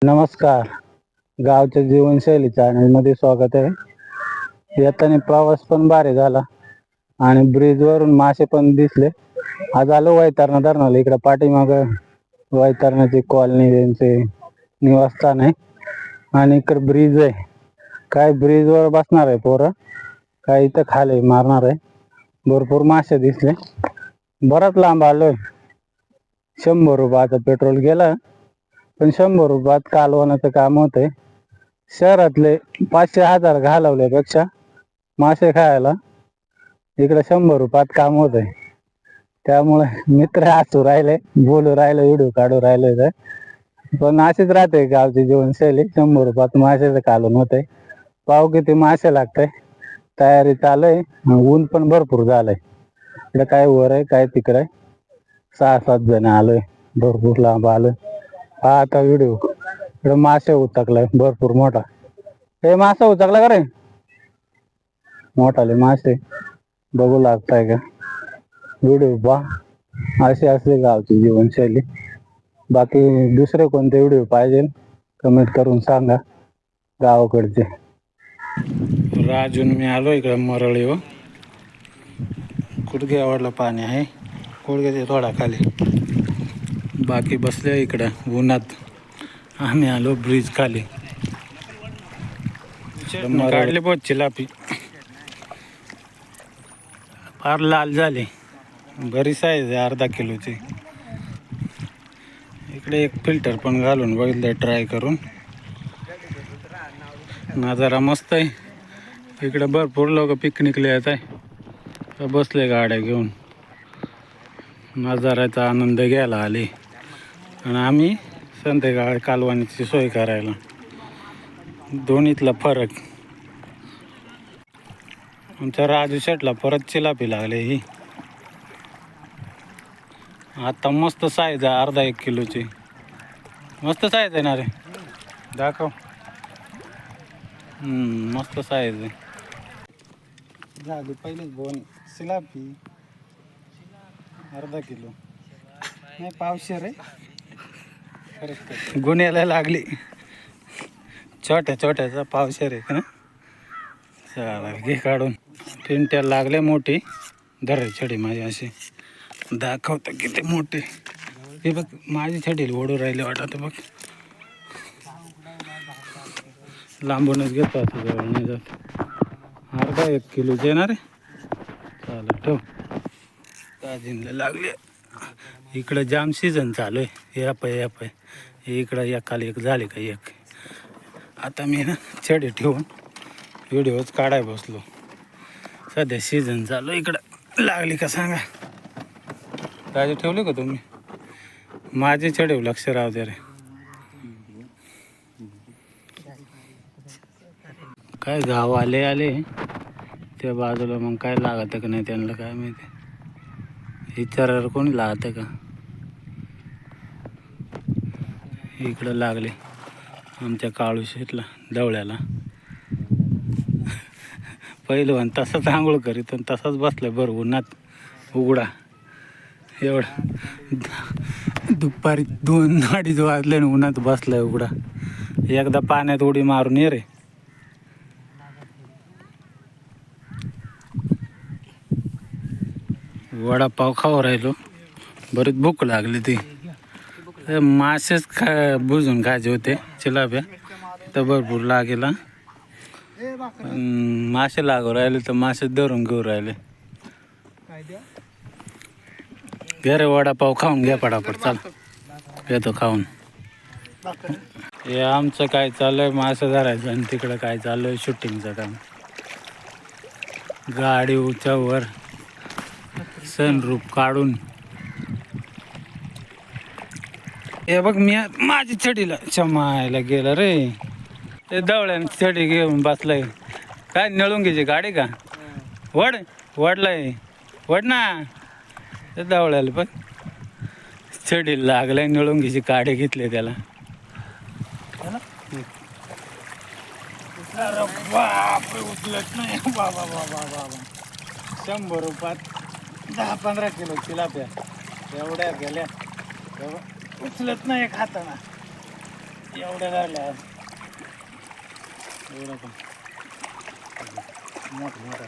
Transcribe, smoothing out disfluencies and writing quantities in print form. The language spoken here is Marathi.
नमस्कार. गावच्या जीवनशैली चॅनलमध्ये स्वागत आहे. येताना प्रवास पण भारी झाला आणि ब्रिज वरून मासे पण दिसले. आज आलो वैतरणा धरणाला. इकडे पाठीमाग वैतरणाची कॉलनी त्यांचे निवासस्थान आहे आणि इकडे ब्रिज आहे. काय ब्रिज वर बसणार आहे पोरं, काय इथं खाली मारणार आहे. भरपूर मासे दिसले. बराच लांब आलोय. 100 रुपयाचं पेट्रोल गेलं, पण 100 रुपयात कालवणाचं काम होतंय. शहरातले 500-1000 घालवल्यापेक्षा मासे खायला इकडे 100 रुपयात काम होतंय. त्यामुळे मित्र हसू राहिले, बोलू राहिले, व्हिडिओ काढू राहिले. पण अशीच राहते गावची जीवनशैली. 100 रुपयात माशाचं कालवण होतंय. पाव किती मासे लागतंय, तयारी चालू आहे. ऊन पण भरपूर झालंय. इकडे काय वर आहे काय तिकडे आहे. 6-7 जण आलोय, भरपूर लांब आलोय. हा आता व्हिडिओ इकडे मासे उचकलाय भरपूर मोठा. हे मासा उचकला का रे? मोठाले मासे बघू लागताय का? व्हिडिओ पहा. अशी असली गावची जीवनशैली. बाकी दुसरे कोणते व्हिडिओ पाहिजे कमेंट करून सांगा गावाकडचे. राजून मी आलो इकडे मरळी. हो, कुठे आवडलं पाणी आहे, कुठे थोडा खाली. बाकी बसले इकडं उन्हात. आम्ही आलो ब्रिज खाली. काढले बहुत चिलापी, फार लाल झाले. बरी साईज आहे, अर्धा किलोची. इकडे एक फिल्टर पण घालून बघितलं ट्राय करून. नजारा मस्त आहे. इकडे भरपूर लोक पिकनिकला येत आहे. बसले गाड्या घेऊन, नजाऱ्याचा आनंद घ्यायला आले. आणि आम्ही संध्याकाळी कालवणीची सोय करायला. दोन्हीतला फरक. आमच्या राजू शेटला परत चिलापी लागले. ही आता मस्त साईज आहे, अर्धा 1 किलोची. मस्त साईज आहे ना रे, दाखव. मस्त साईज आहे. झाली पहिलीच बोन चिलापी. अर्धा किलो नाही, पावशेर आहे. गुन्ह्याला लागली. छोट्या छोट्याचा पावशेर आहे ना. चला घे काढून. पिंट्याला लागले मोठी. धर छडी माझी अशी दाखवतं किती मोठे. हे बघ, माझी छडी ओढू राहिले वाटत. बघ, लांबूनच घेतो आता, जवळ नाही जात. अर्धा 1 किलोचे येणार आहे. चालेल, ठेव. ताजीला लागले. इकडं जाम सीझन चालू आहे. या पाय इकडं एकाला एक झाले का एक. आता मी ना छडी ठेवून व्हिडिओच काढाय बसलो. सध्या सीझन चालू इकडं. लागली का सांगा. ताजी ठेवली का तुम्ही? माझी छडी लक्ष राहू दे रे. काय गाव आले त्या बाजूला. मग काय लागतं का नाही त्यांना काय माहिती. विचारायला कोणी लागतं का? इकडं लागले आमच्या काळू शेटला डवळ्याला. पहिलं तसाच आंघोळ करीत तसाच बसलाय बरं उन्हात. उघडा एवढा दुपारी 2-2:30 वाजले आणि उन्हात बसलाय उघडा. एकदा पाण्यात उडी मारून ये रे. वडापाव खाऊ राहिलो. बरीच भूक लागली. ती मासेच बुजून खायचे होते. चिलाप्या तर भरपूर लागेला. मासे लागू राहिले तर मासे धरून घेऊ राहिले. घे रे वडापाव खाऊन घ्या पटापट. चाल येतो खाऊन. हे आमचं काय चाललंय मासे धरायचं आणि तिकडं काय चाललंय शूटिंगचं काम. गाडी उंचावर सनरूफ काढून. हे बघ, मी माझी छडीला शमायला गेलं रे. ते दवळ्याने छडी घेऊन बसलाय. काय निळुंगीची गाडी का? वडलाय वड ना. ते दवळ्याला पण छडीला लागलाय. निळुंगीची गाडी घेतली त्याला. उचलत नाही. बाबा 100 रुपयात 10-15 किलो चिलाप्या एवढ्या गेल्या. उचलत नाही एक हाताना. एवढ्या गाडल्या एवढं पण मोठं मोठं